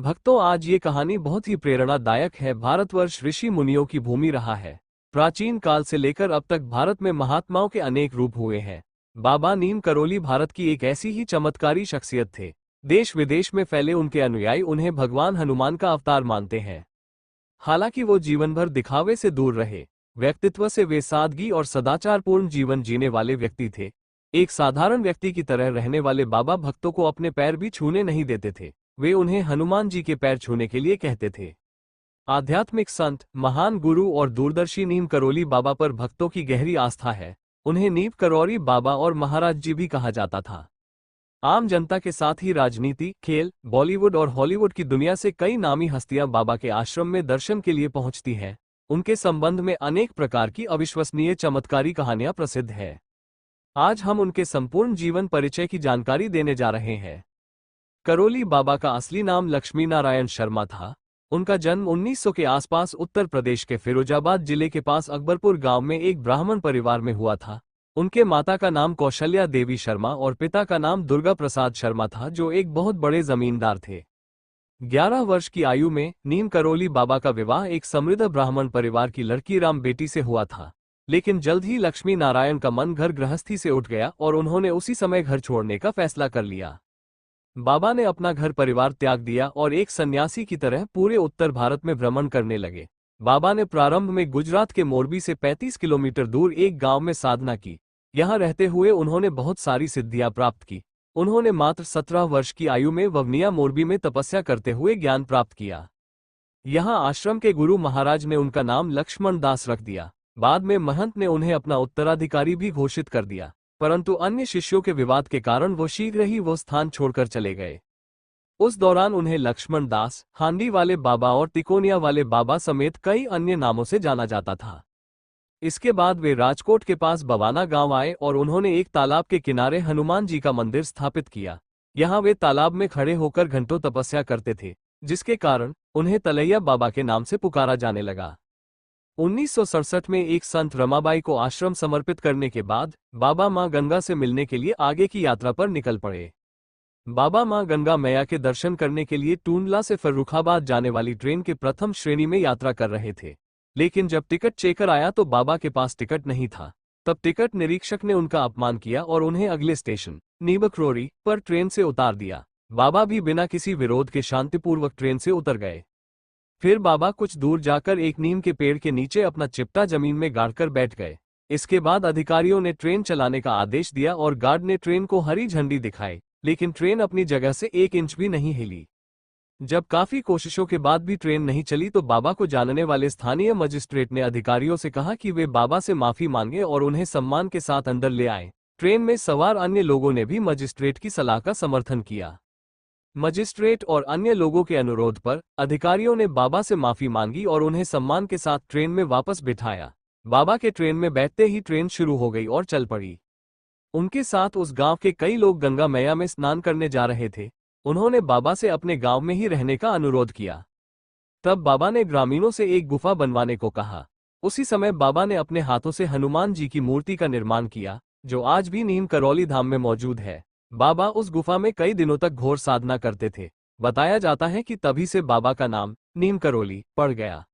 भक्तों, आज ये कहानी बहुत ही प्रेरणादायक है। भारतवर्ष ऋषि मुनियों की भूमि रहा है। प्राचीन काल से लेकर अब तक भारत में महात्माओं के अनेक रूप हुए हैं। बाबा नीम करोली भारत की एक ऐसी ही चमत्कारी शख्सियत थे। देश विदेश में फैले उनके अनुयायी उन्हें भगवान हनुमान का अवतार मानते हैं। हालांकि वो जीवन भर दिखावे से दूर रहे। व्यक्तित्व से वे सादगी और सदाचारपूर्ण जीवन जीने वाले व्यक्ति थे। एक साधारण व्यक्ति की तरह रहने वाले बाबा भक्तों को अपने पैर भी छूने नहीं देते थे। वे उन्हें हनुमान जी के पैर छूने के लिए कहते थे। आध्यात्मिक संत, महान गुरु और दूरदर्शी नीम करोली बाबा पर भक्तों की गहरी आस्था है। उन्हें नीम करोली बाबा और महाराज जी भी कहा जाता था। आम जनता के साथ ही राजनीति, खेल, बॉलीवुड और हॉलीवुड की दुनिया से कई नामी हस्तियां बाबा के आश्रम में दर्शन के लिए पहुंचती हैं। उनके संबंध में अनेक प्रकार की अविश्वसनीय चमत्कारी कहानियां प्रसिद्ध है। आज हम उनके संपूर्ण जीवन परिचय की जानकारी देने जा रहे हैं। करोली बाबा का असली नाम लक्ष्मी नारायण शर्मा था। उनका जन्म 1900 के आसपास उत्तर प्रदेश के फिरोजाबाद जिले के पास अकबरपुर गांव में एक ब्राह्मण परिवार में हुआ था। उनके माता का नाम कौशल्या देवी शर्मा और पिता का नाम दुर्गा प्रसाद शर्मा था, जो एक बहुत बड़े जमींदार थे। 11 वर्ष की आयु में नीम करोली बाबा का विवाह एक समृद्ध ब्राह्मण परिवार की लड़की राम बेटी से हुआ था। लेकिन जल्द ही लक्ष्मी नारायण का मन घर गृहस्थी से उठ गया और उन्होंने उसी समय घर छोड़ने का फैसला कर लिया। बाबा ने अपना घर परिवार त्याग दिया और एक सन्यासी की तरह पूरे उत्तर भारत में भ्रमण करने लगे। बाबा ने प्रारंभ में गुजरात के मोरबी से 35 किलोमीटर दूर एक गांव में साधना की। यहां रहते हुए उन्होंने बहुत सारी सिद्धियां प्राप्त की। उन्होंने मात्र 17 वर्ष की आयु में ववनिया मोरबी में तपस्या करते हुए ज्ञान प्राप्त किया। यहां आश्रम के गुरु महाराज ने उनका नाम लक्ष्मण दास रख दिया। बाद में महंत ने उन्हें अपना उत्तराधिकारी भी घोषित कर दिया, परंतु अन्य शिष्यों के विवाद के कारण वो शीघ्र ही वो स्थान छोड़कर चले गए। उस दौरान उन्हें लक्ष्मण दास, हांडी वाले बाबा और तिकोनिया वाले बाबा समेत कई अन्य नामों से जाना जाता था। इसके बाद वे राजकोट के पास बवाना गांव आए और उन्होंने एक तालाब के किनारे हनुमान जी का मंदिर स्थापित किया। यहां वे तालाब में खड़े होकर घंटों तपस्या करते थे, जिसके कारण उन्हें तलैया बाबा के नाम से पुकारा जाने लगा। 1967 में एक संत रमाबाई को आश्रम समर्पित करने के बाद बाबा मां गंगा से मिलने के लिए आगे की यात्रा पर निकल पड़े। बाबा मां गंगा मैया के दर्शन करने के लिए टूंडला से फर्रुखाबाद जाने वाली ट्रेन के प्रथम श्रेणी में यात्रा कर रहे थे। लेकिन जब टिकट चेकर आया तो बाबा के पास टिकट नहीं था। तब टिकट निरीक्षक ने उनका अपमान किया और उन्हें अगले स्टेशन नीबकरोरी पर ट्रेन से उतार दिया। बाबा भी बिना किसी विरोध के शांतिपूर्वक ट्रेन से उतर गए। फिर बाबा कुछ दूर जाकर एक नीम के पेड़ के नीचे अपना चिपटा जमीन में गाड़कर बैठ गए। इसके बाद अधिकारियों ने ट्रेन चलाने का आदेश दिया और गार्ड ने ट्रेन को हरी झंडी दिखाई, लेकिन ट्रेन अपनी जगह से 1 इंच भी नहीं हिली। जब काफी कोशिशों के बाद भी ट्रेन नहीं चली तो बाबा को जानने वाले स्थानीय मजिस्ट्रेट ने अधिकारियों से कहा कि वे बाबा से माफी मांगे और उन्हें सम्मान के साथ अंदर ले आए। ट्रेन में सवार अन्य लोगों ने भी मजिस्ट्रेट की सलाह का समर्थन किया। मजिस्ट्रेट और अन्य लोगों के अनुरोध पर अधिकारियों ने बाबा से माफी मांगी और उन्हें सम्मान के साथ ट्रेन में वापस बिठाया। बाबा के ट्रेन में बैठते ही ट्रेन शुरू हो गई और चल पड़ी। उनके साथ उस गांव के कई लोग गंगा मैया में स्नान करने जा रहे थे। उन्होंने बाबा से अपने गांव में ही रहने का अनुरोध किया। तब बाबा ने ग्रामीणों से एक गुफा बनवाने को कहा। उसी समय बाबा ने अपने हाथों से हनुमान जी की मूर्ति का निर्माण किया, जो आज भी नीम करोली धाम में मौजूद है। बाबा उस गुफा में कई दिनों तक घोर साधना करते थे। बताया जाता है कि तभी से बाबा का नाम नीम करोली पड़ गया।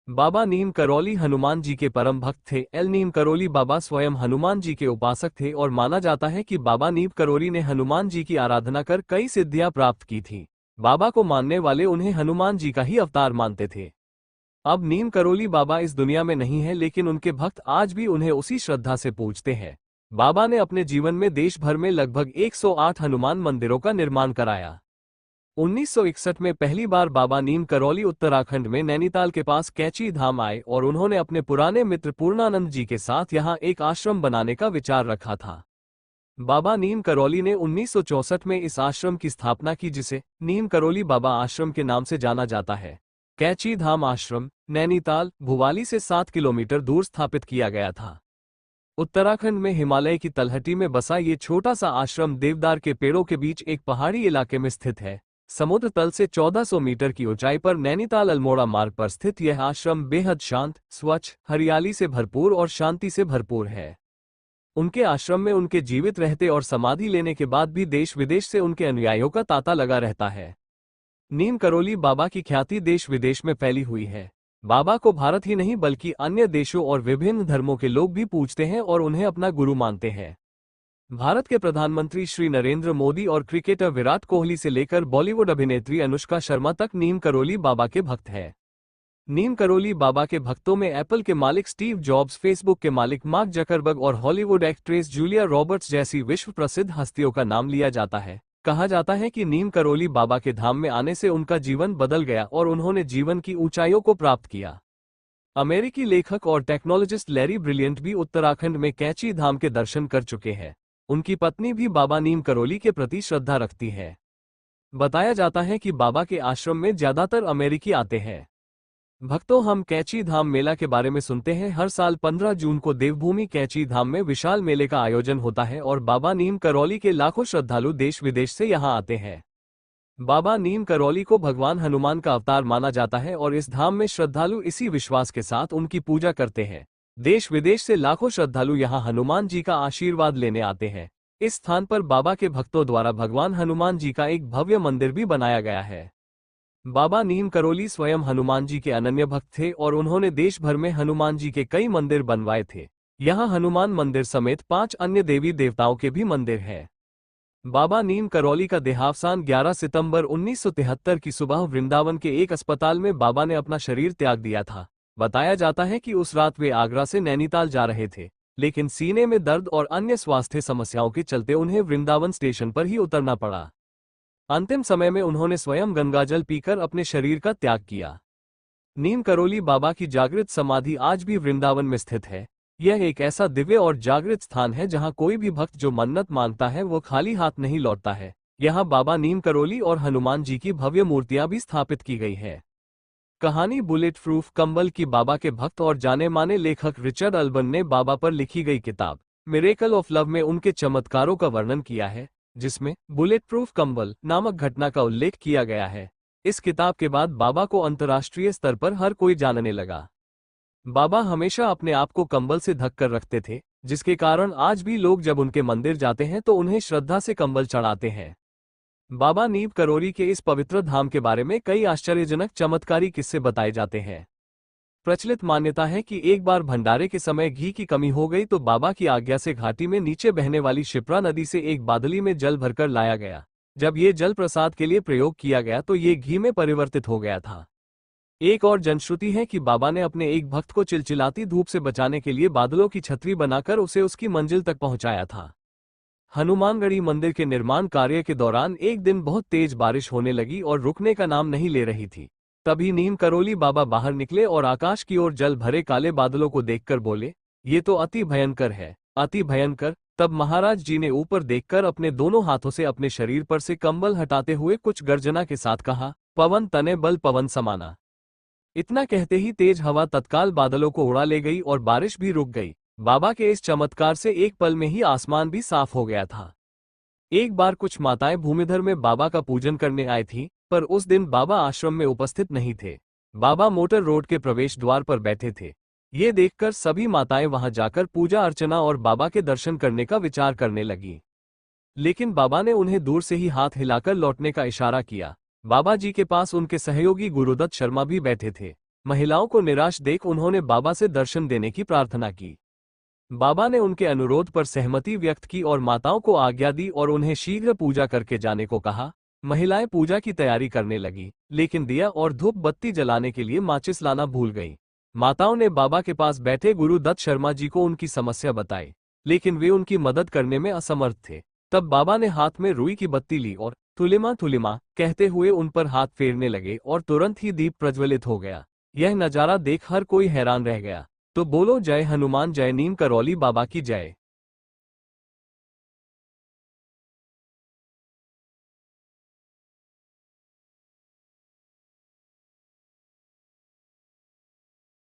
बाबा नीम करोली हनुमान जी के परम भक्त थे। नीम करोली बाबा स्वयं हनुमान जी के उपासक थे और माना जाता है कि बाबा नीम करोली ने हनुमान जी की आराधना कर कई सिद्धियां प्राप्त की थी। बाबा को मानने वाले उन्हें हनुमान जी का ही अवतार मानते थे। अब नीम करोली बाबा इस दुनिया में नहीं है, लेकिन उनके भक्त आज भी उन्हें उसी श्रद्धा से पूजते हैं। बाबा ने अपने जीवन में देश भर में लगभग 108 हनुमान मंदिरों का निर्माण कराया। 1961 में पहली बार बाबा नीम करोली उत्तराखंड में नैनीताल के पास कैची धाम आए और उन्होंने अपने पुराने मित्र पूर्णानंद जी के साथ यहां एक आश्रम बनाने का विचार रखा था। बाबा नीम करोली ने 1964 में इस आश्रम की स्थापना की, जिसे नीम करोली बाबा आश्रम के नाम से जाना जाता है। कैची धाम आश्रम नैनीताल, भुवाली से 7 किलोमीटर दूर स्थापित किया गया था। उत्तराखंड में हिमालय की तलहटी में बसा ये छोटा सा आश्रम देवदार के पेड़ों के बीच एक पहाड़ी इलाके में स्थित है। समुद्र तल से 1400 मीटर की ऊंचाई पर नैनीताल अल्मोड़ा मार्ग पर स्थित यह आश्रम बेहद शांत, स्वच्छ, हरियाली से भरपूर और शांति से भरपूर है। उनके आश्रम में उनके जीवित रहते और समाधि लेने के बाद भी देश विदेश से उनके अनुयायियों का तांता लगा रहता है। नीम करौली बाबा की ख्याति देश विदेश में फैली हुई है। बाबा को भारत ही नहीं बल्कि अन्य देशों और विभिन्न धर्मों के लोग भी पूजते हैं और उन्हें अपना गुरु मानते हैं। भारत के प्रधानमंत्री श्री नरेंद्र मोदी और क्रिकेटर विराट कोहली से लेकर बॉलीवुड अभिनेत्री अनुष्का शर्मा तक नीम करौली बाबा के भक्त हैं। नीम करौली बाबा के भक्तों में एप्पल के मालिक स्टीव जॉब्स, फेसबुक के मालिक मार्क जकरबर्ग और हॉलीवुड एक्ट्रेस जूलिया रॉबर्ट्स जैसी विश्व प्रसिद्ध हस्तियों का नाम लिया जाता है। कहा जाता है कि नीम करौली बाबा के धाम में आने से उनका जीवन बदल गया और उन्होंने जीवन की ऊंचाइयों को प्राप्त किया। अमेरिकी लेखक और टेक्नोलॉजिस्ट लैरी ब्रिलियंट भी उत्तराखंड में कैची धाम के दर्शन कर चुके हैं। उनकी पत्नी भी बाबा नीम करौली के प्रति श्रद्धा रखती है। बताया जाता है कि बाबा के आश्रम में ज्यादातर अमेरिकी आते हैं। भक्तों, हम कैची धाम मेला के बारे में सुनते हैं। हर साल 15 जून को देवभूमि कैची धाम में विशाल मेले का आयोजन होता है और बाबा नीम करौली के लाखों श्रद्धालु देश विदेश से यहां आते हैं। बाबा नीम करौली को भगवान हनुमान का अवतार माना जाता है और इस धाम में श्रद्धालु इसी विश्वास के साथ उनकी पूजा करते हैं। देश विदेश से लाखों श्रद्धालु यहां हनुमान जी का आशीर्वाद लेने आते हैं। इस स्थान पर बाबा के भक्तों द्वारा भगवान हनुमान जी का एक भव्य मंदिर भी बनाया गया है। बाबा नीम करौली स्वयं हनुमान जी के अनन्य भक्त थे और उन्होंने देश भर में हनुमान जी के कई मंदिर बनवाए थे। यहाँ हनुमान मंदिर समेत 5 अन्य देवी देवताओं के भी मंदिर हैं। बाबा नीम करौली का देहावसान 11 सितंबर 1973 की सुबह वृंदावन के एक अस्पताल में बाबा ने अपना शरीर त्याग दिया था। बताया जाता है कि उस रात वे आगरा से नैनीताल जा रहे थे, लेकिन सीने में दर्द और अन्य स्वास्थ्य समस्याओं के चलते उन्हें वृंदावन स्टेशन पर ही उतरना पड़ा। अंतिम समय में उन्होंने स्वयं गंगाजल पीकर अपने शरीर का त्याग किया। नीम करौली बाबा की जागृत समाधि आज भी वृंदावन में स्थित है। यह एक ऐसा दिव्य और जागृत स्थान है जहां कोई भी भक्त जो मन्नत मांगता है वो खाली हाथ नहीं लौटता है। यहां बाबा नीम करौली और हनुमान जी की भव्य मूर्तियां भी स्थापित की गई है। कहानी बुलेट प्रूफ कंबल की बाबा के भक्त और जाने माने लेखक रिचर्ड अल्बन ने बाबा पर लिखी गई किताब मिरेकल ऑफ लव में उनके चमत्कारों का वर्णन किया है, जिसमें बुलेट प्रूफ कंबल नामक घटना का उल्लेख किया गया है। इस किताब के बाद बाबा को अंतर्राष्ट्रीय स्तर पर हर कोई जानने लगा। बाबा हमेशा अपने आप को कंबल से ढक कर रखते थे, जिसके कारण आज भी लोग जब उनके मंदिर जाते हैं तो उन्हें श्रद्धा से कंबल चढ़ाते हैं। बाबा नीम करौली के इस पवित्र धाम के बारे में कई आश्चर्यजनक चमत्कारी किस्से बताए जाते हैं। प्रचलित मान्यता है कि एक बार भंडारे के समय घी की कमी हो गई तो बाबा की आज्ञा से घाटी में नीचे बहने वाली शिप्रा नदी से एक बादली में जल भरकर लाया गया। जब ये जल प्रसाद के लिए प्रयोग किया गया तो ये घी में परिवर्तित हो गया था। एक और जनश्रुति है कि बाबा ने अपने एक भक्त को चिलचिलाती धूप से बचाने के लिए बादलों की छतरी बनाकर उसे उसकी मंजिल तक पहुंचाया था। हनुमानगढ़ी मंदिर के निर्माण कार्य के दौरान एक दिन बहुत तेज बारिश होने लगी और रुकने का नाम नहीं ले रही थी। तभी नीम करौली बाबा बाहर निकले और आकाश की ओर जल भरे काले बादलों को देखकर बोले, ये तो अति भयंकर है, अति भयंकर। तब महाराज जी ने ऊपर देखकर अपने दोनों हाथों से अपने शरीर पर से कंबल हटाते हुए कुछ गर्जना के साथ कहा, पवन तने बल पवन समाना। इतना कहते ही तेज हवा तत्काल बादलों को उड़ा ले गई और बारिश भी रुक गई। बाबा के इस चमत्कार से एक पल में ही आसमान भी साफ हो गया था। एक बार कुछ माताएं भूमिधर में बाबा का पूजन करने आई थीं, पर उस दिन बाबा आश्रम में उपस्थित नहीं थे। बाबा मोटर रोड के प्रवेश द्वार पर बैठे थे। ये देखकर सभी माताएं वहां जाकर पूजा अर्चना और बाबा के दर्शन करने का विचार करने लगी, लेकिन बाबा ने उन्हें दूर से ही हाथ हिलाकर लौटने का इशारा किया। बाबा जी के पास उनके सहयोगी गुरुदत्त शर्मा भी बैठे थे। महिलाओं को निराश देख उन्होंने बाबा से दर्शन देने की प्रार्थना की। बाबा ने उनके अनुरोध पर सहमति व्यक्त की और माताओं को आज्ञा दी और उन्हें शीघ्र पूजा करके जाने को कहा। महिलाएं पूजा की तैयारी करने लगी, लेकिन दिया और धूप बत्ती जलाने के लिए माचिस लाना भूल गई। माताओं ने बाबा के पास बैठे गुरुदत्त शर्मा जी को उनकी समस्या बताई, लेकिन वे उनकी मदद करने में असमर्थ थे। तब बाबा ने हाथ में रुई की बत्ती ली और थुलिमा थुलिमा कहते हुए उन पर हाथ फेरने लगे और तुरंत ही दीप प्रज्वलित हो गया। यह नजारा देख हर कोई हैरान रह गया। तो बोलो जय हनुमान, जय नीम करौली बाबा की जय।